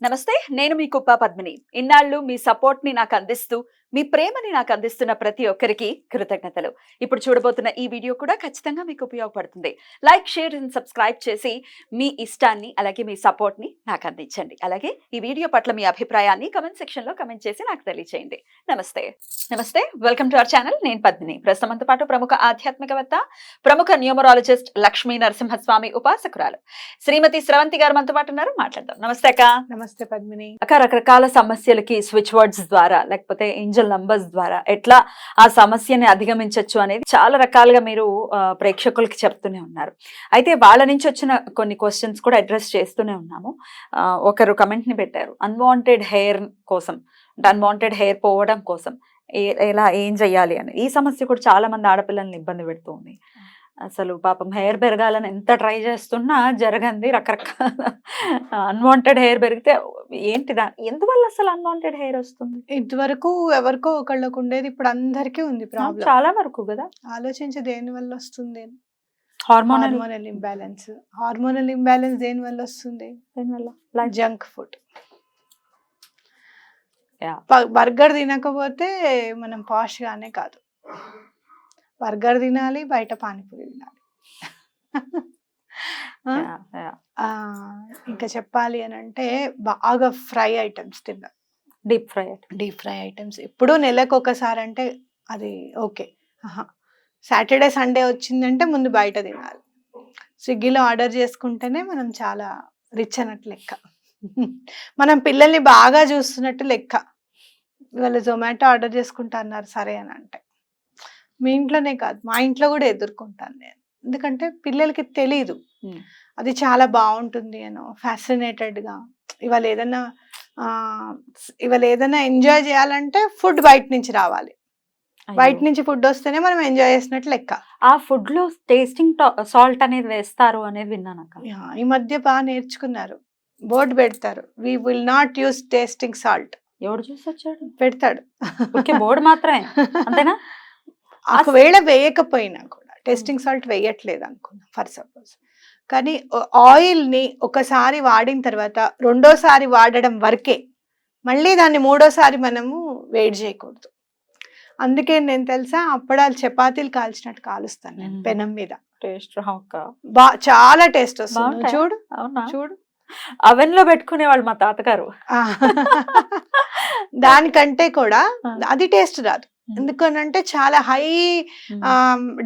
నమస్తే, నేను మీ కుప్ప పద్మిని. ఇన్నాళ్ళు మీ సపోర్ట్‌ని నాకు అందిస్తూ, మీ ప్రేమని నాకు అందిస్తున్న ప్రతి ఒక్కరికి కృతజ్ఞతలు. ఇప్పుడు చూడబోతున్న ఈ వీడియో కూడా ఖచ్చితంగా మీకు ఉపయోగపడుతుంది. లైక్, షేర్ అండ్ సబ్స్క్రైబ్ చేసి మీ ఇష్టాన్ని అలాగే మీ సపోర్ట్‌ని నాకు అందించండి. అలాగే ఈ వీడియో పట్ల మీ అభిప్రాయాన్ని కామెంట్ సెక్షన్‌లో కామెంట్ చేసి నాకు తెలియజేయండి. నమస్తే. నమస్తే. Welcome to our channel. నేను పద్మిని. ప్రస్తుతం మనతో పాటు ప్రముఖ ఆధ్యాత్మికవేత్త, ప్రముఖ న్యూమరాలజిస్ట్ లక్ష్మీ నరసింహస్వామి ఉపాసకురాలు శ్రీమతి స్రవంతి గారు మనతో పాటు ఉన్నారు. మాట్లాడదాం. నమస్తే అక్క. నమస్తే పద్మిని. అక్క, రకరకాల సమస్యలకి స్విచ్ వర్డ్స్ ద్వారా లేకపోతే ఏంజల్ నంబర్స్ ద్వారా ఎట్లా ఆ సమస్యని అధిగమించవచ్చు అనేది చాలా రకాలుగా మీరు ప్రేక్షకులకి చెప్తూనే ఉన్నారు. అయితే వాళ్ళ నుంచి వచ్చిన కొన్ని క్వశ్చన్స్ కూడా అడ్రస్ చేస్తూనే ఉన్నాము. ఒకరు కమెంట్ ని పెట్టారు, అన్వాంటెడ్ హెయిర్ కోసం, అన్వాంటెడ్ హెయిర్ పోవడం కోసం ఎలా ఏం చెయ్యాలి అని. ఈ సమస్య కూడా చాలా మంది ఆడపిల్లల్ని ఇబ్బంది పెడుతూ ఉంది. అసలు పాపం హెయిర్ పెరగాలని ఎంత ట్రై చేస్తున్నా జరగంది. రకరకాల అన్వాంటెడ్ హెయిర్ పెరిగితే ఏంటిదా, ఎందువల్ల అసలు అన్వాంటెడ్ హెయిర్ వస్తుంది? ఇదివరకు ఎవరికో ఒకళ్ళకు ఉండేది, ఇప్పుడు అందరికీ ఉంది ప్రాబ్లం. చాలా వరకు కదా. ఆలోచించి దేని వల్ల వస్తుంది? Hormonal imbalance. హార్మోనల్ ఇంబ్యాలెన్స్ దేని వల్ల వస్తుంది? దేనివల్ల? Junk food. బర్గర్ తినకపోతే మనం పాష్ గానే కాదు. బర్గర్ తినాలి, బయట పానీపూరి తినాలి. ఇంకా చెప్పాలి అని అంటే బాగా ఫ్రై ఐటమ్స్ తిన్నాం. డీప్ ఫ్రై ఐటమ్స్ ఎప్పుడు నెలకు ఒకసారి అంటే అది ఓకే. సాటర్డే సండే వచ్చిందంటే ముందు బయట తినాలి. స్విగ్గీలో ఆర్డర్ చేసుకుంటేనే మనం చాలా రిచ్ అన్నట్టు లెక్క. మనం పిల్లల్ని బాగా చూస్తున్నట్టు లెక్క. ఇవాళ జొమాటో ఆర్డర్ చేసుకుంటా అన్నారు, సరే అని అంటే మీ ఇంట్లోనే కాదు మా ఇంట్లో కూడా ఎదుర్కొంటాను నేను. ఎందుకంటే పిల్లలకి తెలీదు అది చాలా బాగుంటుంది అనో, ఫ్యాసినేటెడ్గా. ఇవాళ ఏదైనా ఎంజాయ్ చేయాలంటే ఫుడ్ బయట నుంచి రావాలి. బయట నుంచి ఫుడ్ వస్తేనే మనం ఎంజాయ్ చేసినట్టు లెక్క. ఆ ఫుడ్ లో టేస్టింగ్ సాల్ట్ అనేది వేస్తారు అనేది విన్నాను. ఈ మధ్య బాగా నేర్చుకున్నారు. బోర్డు పెడతారు, we will not use tasting salt. ఎవడు చూసి వచ్చాడు? పెడతాడు. బోర్డు మాత్రమే అంతేనా? ఒకవేళ వేయకపోయినా కూడా టెస్టింగ్ సాల్ట్ వేయట్లేదు అనుకున్నాం ఫర్ సపోజ్, కానీ ఆయిల్ ని ఒకసారి వాడిన తర్వాత రెండోసారి వాడడం వరకే, మళ్ళీ దాన్ని మూడోసారి మనము వేడి చేయకూడదు. అందుకే నేను తెలుసా అప్పడాలు చపాతీలు కాల్చినట్టు కాలుస్తాను నేను పెనం మీద. టేస్ట్ చాలా టేస్ట్ వస్తుంది. చూడు చూడు, అవెన్ లో పెట్టుకునే వాళ్ళు మా తాతగారు. దానికంటే కూడా అది టేస్ట్ రాదు. ఎందుకనంటే చాలా హై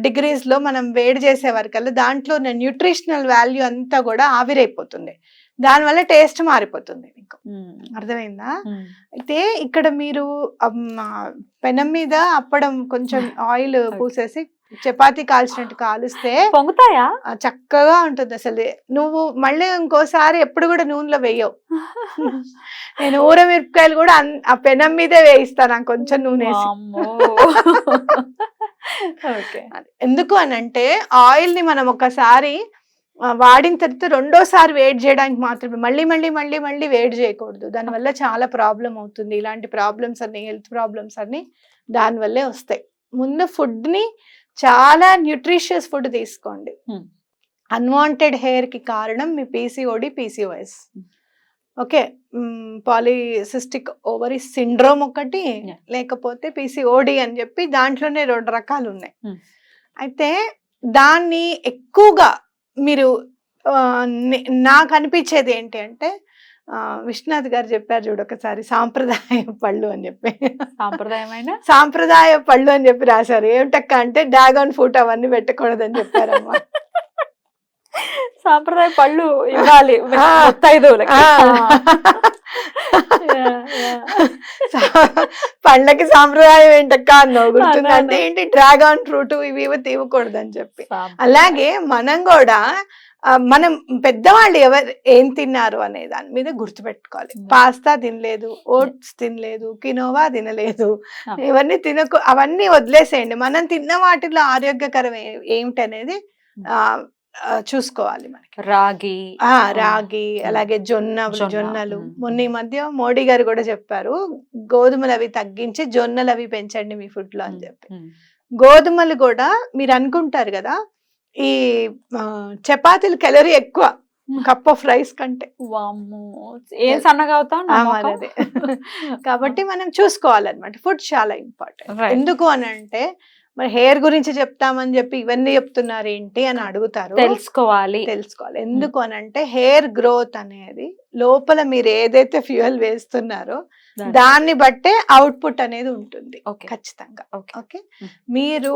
డిగ్రీస్ లో మనం వేడి చేసే వరకల్లా దాంట్లో న్యూట్రిషనల్ వాల్యూ అంతా కూడా ఆవిరైపోతుంది. దానివల్ల టేస్ట్ మారిపోతుంది. మీకు అర్థమైందా? అయితే ఇక్కడ మీరు పెనం మీద అప్పడం కొంచెం ఆయిల్ పూసేసి చపాతీ కాల్చినట్టు కాలుస్తే పొంగుతాయా? చక్కగా ఉంటుంది. అసలు నువ్వు మళ్ళీ ఇంకోసారి ఎప్పుడు కూడా నూనెలో వేయవు. నేను ఊర మిరపకాయలు కూడా ఆ పెనం మీదే వేయిస్తాను కొంచెం నూనె. ఎందుకు అనంటే ఆయిల్ ని మనం ఒకసారి వాడిన తర్వాత రెండోసారి వేడి చేయడానికి మాత్రమే, మళ్ళీ మళ్ళీ మళ్ళీ మళ్ళీ వేడి చేయకూడదు. దానివల్ల చాలా ప్రాబ్లం అవుతుంది. ఇలాంటి ప్రాబ్లమ్స్ అన్ని, హెల్త్ ప్రాబ్లమ్స్ అన్ని దానివల్లే వస్తాయి. ముందు ఫుడ్ ని చాలా న్యూట్రిషియస్ ఫుడ్ తీసుకోండి. అన్వాంటెడ్ హెయిర్ కి కారణం మీ PCOD, PCOS. Okay, polycystic ovary syndrome ఒకటి, లేకపోతే పీసీఓడి అని చెప్పి దాంట్లోనే 2 రకాలు ఉన్నాయి. అయితే దాన్ని ఎక్కువగా మీరు నాకు అనిపించేది ఏంటి అంటే, విశ్వనాథ్ గారు చెప్పారు చూడు ఒకసారి, సాంప్రదాయ పళ్ళు అని చెప్పి. సాంప్రదాయ పళ్ళు అని చెప్పి రాశారు. ఏమిటక్క అంటే డ్రాగన్ ఫ్రూట్ అవన్నీ పెట్టకూడదని చెప్పారమ్మా. సాంప్రదాయ పళ్ళు ఇవ్వాలి పండ్లకి సాంప్రదాయం ఏంటక్క అన్నావు, గుర్తుంది? అంటే ఏంటి, డ్రాగన్ ఫ్రూట్ ఇవి తీయకూడదు అని చెప్పి. అలాగే మనం కూడా మనం పెద్దవాళ్ళు ఏం తిన్నారు అనే దాని మీద గుర్తుపెట్టుకోవాలి. పాస్తా తినలేదు, ఓట్స్ తినలేదు, కినోవా తినలేదు, ఇవన్నీ అవన్నీ వదిలేసేయండి. మనం తిన్న వాటిలో ఆరోగ్యకరం ఏమిటనేది చూసుకోవాలి. మనకి రాగి అలాగే జొన్నలు. మొన్న ఈ మధ్య మోడీ గారు కూడా చెప్పారు, గోధుమలు అవి తగ్గించి జొన్నలు అవి పెంచండి మీ ఫుడ్ లో అని చెప్పి. గోధుమలు కూడా మీరు అనుకుంటారు కదా, ఈ చపాతీలు క్యాలరీ ఎక్కువ, కప్ ఆఫ్ రైస్ కంటే. వామ్మో! ఏం సన్నగా అవుతాం ఆ, మరి అదే. కాబట్టి మనం చూసుకోవాలన్నమాట. ఫుడ్ చాలా ఇంపార్టెంట్. Right. ఎందుకు అని అంటే మరి హెయిర్ గురించి చెప్తామని చెప్పి ఇవన్నీ చెప్తున్నారు ఏంటి అని అడుగుతారు. తెలుసుకోవాలి. తెలుసుకోవాలి. ఎందుకు అని అంటే హెయిర్ గ్రోత్ అనేది లోపల మీరు ఏదైతే ఫ్యూయల్ వేస్తున్నారో దాన్ని బట్టే అవుట్పుట్ అనేది ఉంటుంది Okay. ఖచ్చితంగా. Okay. Okay, Mm. మీరు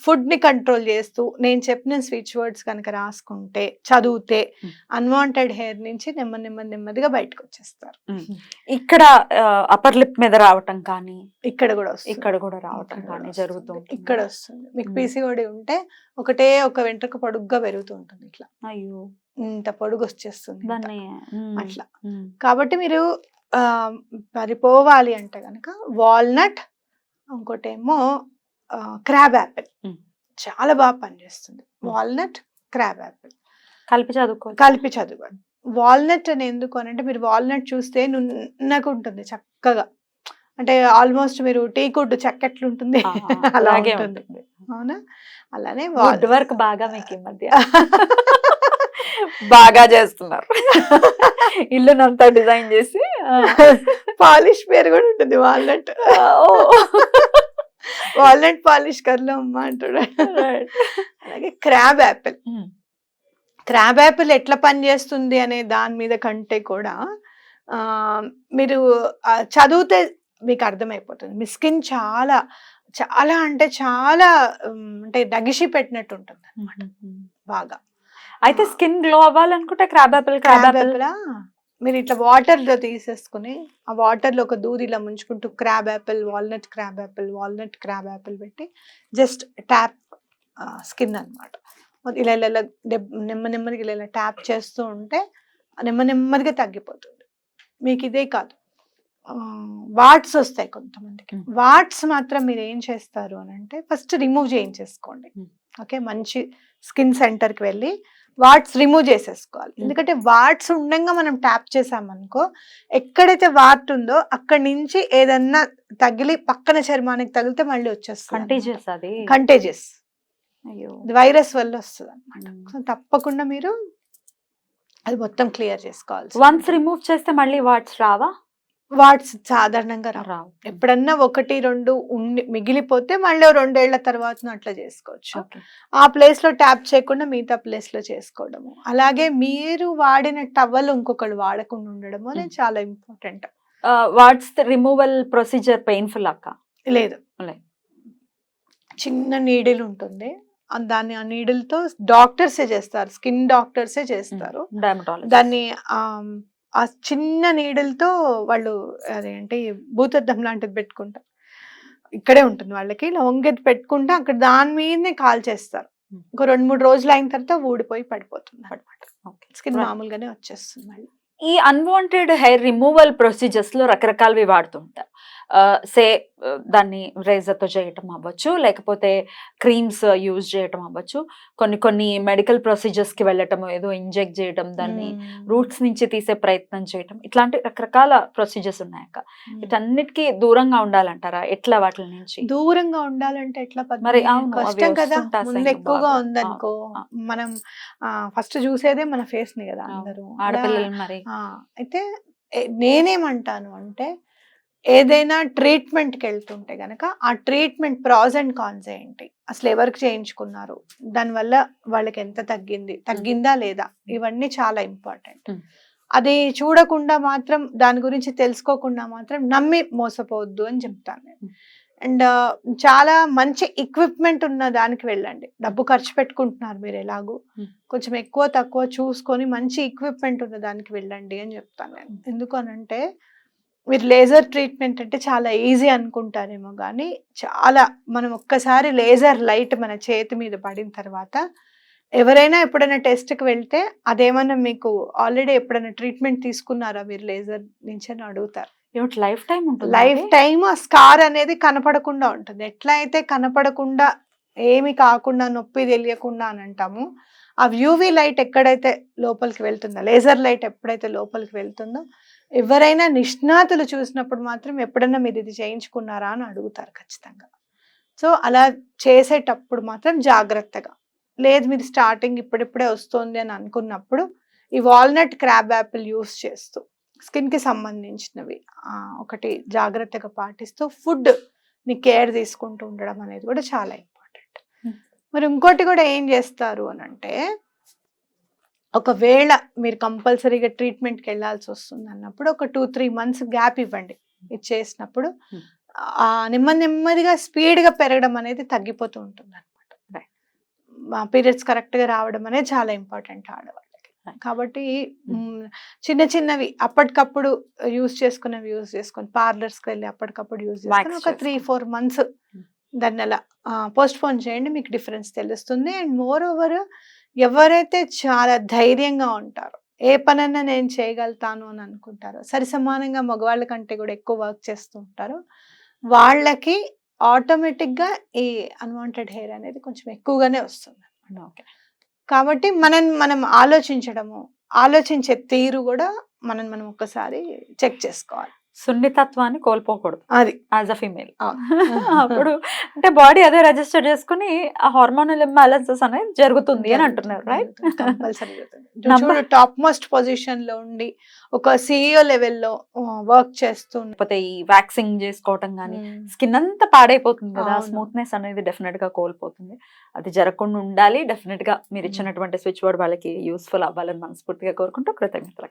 ఫుడ్ ని కంట్రోల్ చేస్తూ నేను చెప్పిన స్విచ్ వర్డ్స్ కనుక రాసుకుంటే చదివితే Mm. అన్వాంటెడ్ హెయిర్ నుంచి నెమ్మదిగా బయటకు వచ్చేస్తారు. ఇక్కడ అప్పర్ లిప్ మీద రావటం కానీ ఇక్కడ కూడా వస్తుంది. ఇక్కడ కూడా రావటం ఇక్కడ కానీ కూడా జరుగుతూ వస్తుంది. ఉంటుంది. ఇక్కడ వస్తుంది. మీకు Mm. పీసీఓడి ఉంటే ఒకటే ఒక వెంట్రుక పొడుగ్గా పెరుగుతూ ఉంటుంది. ఇట్లా అయ్యో ఇంత పొడుగు వచ్చేస్తుంది ఇంత. దాన్ని అట్లా. కాబట్టి మీరు మరి పోవాలి అంటే కనుక వాల్నట్, ఇంకోటేమో క్రాబ్ యాపిల్ Mm. చాలా బాగా పనిచేస్తుంది. వాల్నట్, క్రాబ్ యాపిల్ కలిపి చదువుకోవాలి. కలిపి చదవండి. వాల్నట్ అని ఎందుకు అని అంటే మీరు వాల్నట్ చూస్తే నున్నగా ఉంటుంది చక్కగా. అంటే ఆల్మోస్ట్ మీరు టీ కుడ్ చెక్క ఉంటుంది అలా అలాగే ఉంటుంది. ఉంటుంది. అవునా? అలానే వుడ్ వర్క్ బాగా మీకు ఈ మధ్య బాగా చేస్తున్నారు. ఇల్లునంతా డిజైన్ చేసి పాలిష్ పేరు కూడా ఉంటుంది వాల్నట్. వాల్నట్ పాలిష్ కర్లో అమ్మ అంటాడు. అలాగే క్రాబ్ యాపిల్. క్రాబ్ యాపిల్ ఎట్లా పనిచేస్తుంది అనే దాని మీద కంటే కూడా మీరు చదివితే మీకు అర్థమైపోతుంది. మీ స్కిన్ చాలా చాలా అంటే చాలా అంటే డగిషి పెట్టినట్టు ఉంటుంది అనమాట బాగా. అయితే స్కిన్ గ్లో అవ్వాలనుకుంటే క్రాబ్ యాపిల్ మీరు ఇట్లా వాటర్ లో తీసేసుకుని ఆ వాటర్ లో ఒక దూది ఇలా ముంచుకుంటూ crab apple, walnut crab apple, walnut crab apple పెట్టి జస్ట్ ట్యాప్ స్కిన్ అనమాట. ఇలా ఇలా ఇలా నెమ్మదిగా ఇలా ట్యాప్ చేస్తూ ఉంటే నెమ్మదిగా తగ్గిపోతుంది. మీకు ఇదే కాదు, వాట్స్ వస్తాయి కొంతమందికి. వాట్స్ మాత్రం మీరు ఏం చేస్తారు అని అంటే ఫస్ట్ రిమూవ్ చేయించేసుకోండి. ఓకే, మంచి స్కిన్ సెంటర్కి వెళ్ళి వాట్స్ రిమూవ్ చేసేసుకోవాలి. ఎందుకంటే వాట్స్ ఉండగా మనం ట్యాప్ చేసామనుకో ఎక్కడైతే వాట్ ఉందో అక్కడి నుంచి ఏదన్నా తగిలి పక్కన చర్మానికి తగిలితే మళ్ళీ వచ్చేస్తుంది. కంటేజియస్ వైరస్ వల్ల వస్తుంది అనమాట. సో తప్పకుండా మీరు అది మొత్తం క్లియర్ చేసుకోవాలి. వన్స్ రిమూవ్ చేస్తే మళ్ళీ వాట్స్ రావా? వాట్స్ సాధారణంగా రావు. ఎప్పుడన్నా 1-2 మిగిలిపోతే మళ్ళీ 2 ఏళ్ల తర్వాత అట్లా చేసుకోవచ్చు. ఆ ప్లేస్ లో ట్యాప్ చేయకుండా మిగతా ప్లేస్ లో చేసుకోవడము. అలాగే మీరు వాడిన టవల్ ఇంకొకళ్ళు వాడకుండా ఉండడము అనేది చాలా important. What's removal procedure painful అక్క? లేదు, చిన్న నీడిల్ ఉంటుంది. దాన్ని ఆ నీడిల్ తో డాక్టర్సే చేస్తారు, స్కిన్ డాక్టర్సే చేస్తారు. దాన్ని ఆ చిన్న నీడిల్తో వాళ్ళు అదేంటి భూతద్దం లాంటిది పెట్టుకుంటారు. ఇక్కడే ఉంటుంది వాళ్ళకి. ఇలా వంగెది పెట్టుకుంటే అక్కడ దాని మీదనే కాల్ చేస్తారు. ఇంకో 2-3 రోజులు అయిన తర్వాత ఊడిపోయి పడిపోతుంది అనమాట. స్కిన్ మామూలుగానే వచ్చేస్తుంది మళ్ళీ. ఈ అన్వాంటెడ్ హెయిర్ రిమూవల్ ప్రొసీజర్స్ లో రకరకాలవి వాడుతుంటారు. సే దాన్ని రేజర్ తో చేయటం అవ్వచ్చు, లేకపోతే క్రీమ్స్ యూజ్ చేయటం అవ్వచ్చు, కొన్ని మెడికల్ ప్రొసీజర్స్ కి వెళ్ళటం, ఏదో ఇంజెక్ట్ చేయటం, దాన్ని రూట్స్ నుంచి తీసే ప్రయత్నం చేయటం, ఇట్లాంటి రకరకాల ప్రొసీజర్స్ ఉన్నాయక్క. వీటన్నిటికీ దూరంగా ఉండాలంటారా? ఎట్లా వాటి నుంచి దూరంగా ఉండాలంటే ఎట్లా? మరి కష్టం కదా. ముందు ఎక్కువగా ఉందనుకో మనం ఫస్ట్ చూసేదే మన ఫేస్ ని కదా అందరూ ఆడపిల్లలు. మరి అయితే నేనేమంటాను అంటే ఏదైనా ట్రీట్మెంట్కి వెళ్తుంటే గనక ఆ ట్రీట్మెంట్ ప్రాస్ అండ్ కాన్స్ ఏంటి, అసలు ఎవరికి చేయించుకున్నారు, దానివల్ల వాళ్ళకి ఎంత తగ్గిందా లేదా, ఇవన్నీ చాలా ఇంపార్టెంట్. అది చూడకుండా మాత్రం దాని గురించి తెలుసుకోకుండా మాత్రం నమ్మి మోసపోవద్దు అని చెప్తాను నేను. అండ్ చాలా మంచి ఎక్విప్మెంట్ ఉన్న దానికి వెళ్ళండి. డబ్బు ఖర్చు పెట్టుకుంటున్నారు మీరు ఎలాగో, కొంచెం ఎక్కువ తక్కువ చూసుకొని మంచి ఎక్విప్మెంట్ ఉన్న దానికి వెళ్ళండి అని చెప్తాను నేను. ఎందుకు అనంటే మీరు లేజర్ ట్రీట్మెంట్ అంటే చాలా ఈజీ అనుకుంటారేమో కానీ చాలా, మనం ఒక్కసారి లేజర్ లైట్ మన చేతి మీద పడిన తర్వాత ఎవరైనా ఎప్పుడైనా టెస్ట్కి వెళ్తే అదేమన్నా మీకు ఆల్రెడీ ఎప్పుడైనా ట్రీట్మెంట్ తీసుకున్నారా మీరు లేజర్ నుంచి అని అడుగుతారు. లైఫ్ టైం ఉంటుంది. లైఫ్ టైమ్ ఆ స్కార్ అనేది కనపడకుండా ఉంటుంది. ఎట్లా అయితే కనపడకుండా ఏమి కాకుండా నొప్పి తెలియకుండా అని అంటాము, ఆ యూవీ లైట్ ఎక్కడైతే లోపలికి వెళ్తుందో, లేజర్ లైట్ ఎప్పుడైతే లోపలికి వెళ్తుందో ఎవరైనా నిష్ణాతులు చూసినప్పుడు మాత్రం ఎప్పుడన్నా మీరు ఇది చేయించుకున్నారా అని అడుగుతారు ఖచ్చితంగా. సో అలా చేసేటప్పుడు మాత్రం జాగ్రత్తగా, లేదు మీరు స్టార్టింగ్ ఇప్పుడిప్పుడే వస్తుంది అని అనుకున్నప్పుడు ఈ వాల్నట్ క్రాబ్ యాపిల్ యూస్ చేస్తూ స్కిన్ కి సంబంధించినవి ఒకటి జాగ్రత్తగా పాటిస్తూ ఫుడ్ ని కేర్ తీసుకుంటూ ఉండడం అనేది కూడా చాలా ఇంపార్టెంట్. మరి ఇంకోటి కూడా ఏం చేస్తారు అని అంటే, ఒకవేళ మీరు కంపల్సరీగా ట్రీట్మెంట్కి వెళ్ళాల్సి వస్తుంది అన్నప్పుడు ఒక 2-3 months గ్యాప్ ఇవ్వండి. ఇది చేసినప్పుడు నెమ్మదిగా స్పీడ్గా పెరగడం అనేది తగ్గిపోతూ ఉంటుంది అనమాట. పీరియడ్స్ కరెక్ట్గా రావడం అనేది చాలా ఇంపార్టెంట్ ఆడవాళ్ళకి. కాబట్టి చిన్నవి అప్పటికప్పుడు యూజ్ చేసుకొని పార్లర్స్కి వెళ్ళి అప్పటికప్పుడు యూజ్ చేసుకొని ఒక 3-4 months దాన్ని అలా పోస్ట్ పోన్ చేయండి, మీకు డిఫరెన్స్ తెలుస్తుంది. అండ్ మోర్ ఓవర్ ఎవరైతే చాలా ధైర్యంగా ఉంటారో, ఏ పనన్నా నేను చేయగలుగుతాను అని అనుకుంటారో, సరి సమానంగా మగవాళ్ళ కంటే కూడా ఎక్కువ వర్క్ చేస్తూ ఉంటారో, వాళ్ళకి ఆటోమేటిక్గా ఈ అన్వాంటెడ్ హెయిర్ అనేది కొంచెం ఎక్కువగానే వస్తుంది. ఓకే. కాబట్టి మనం ఆలోచించే తీరు కూడా మనం ఒక్కసారి చెక్ చేసుకోవాలి. సున్నితత్వాన్ని కోల్పోకూడదు అది యాజ్ అ ఫీమేల్. అప్పుడు అంటే బాడీ అదే రిజిస్టర్ చేసుకుని ఆ హార్మోనల్ ఇంబ్యాలెన్సెస్ అనేది జరుగుతుంది అని అంటున్నారు, right? Compulsory top most position లో ఉండి ఒక CEO లెవెల్లో వర్క్ చేస్తూ లేకపోతే ఈ వ్యాక్సింగ్ చేసుకోవటం కానీ స్కిన్ అంతా పాడైపోతుంది కదా, స్మూత్నెస్ అనేది డెఫినెట్ గా కోల్పోతుంది. అది జరగకుండా ఉండాలి. డెఫినెట్ గా మీరు ఇచ్చినటువంటి స్విచ్ బోర్డ్ వాళ్ళకి యూస్ఫుల్ అవ్వాలని మనస్ఫూర్తిగా కోరుకుంటూ కృతజ్ఞతలు.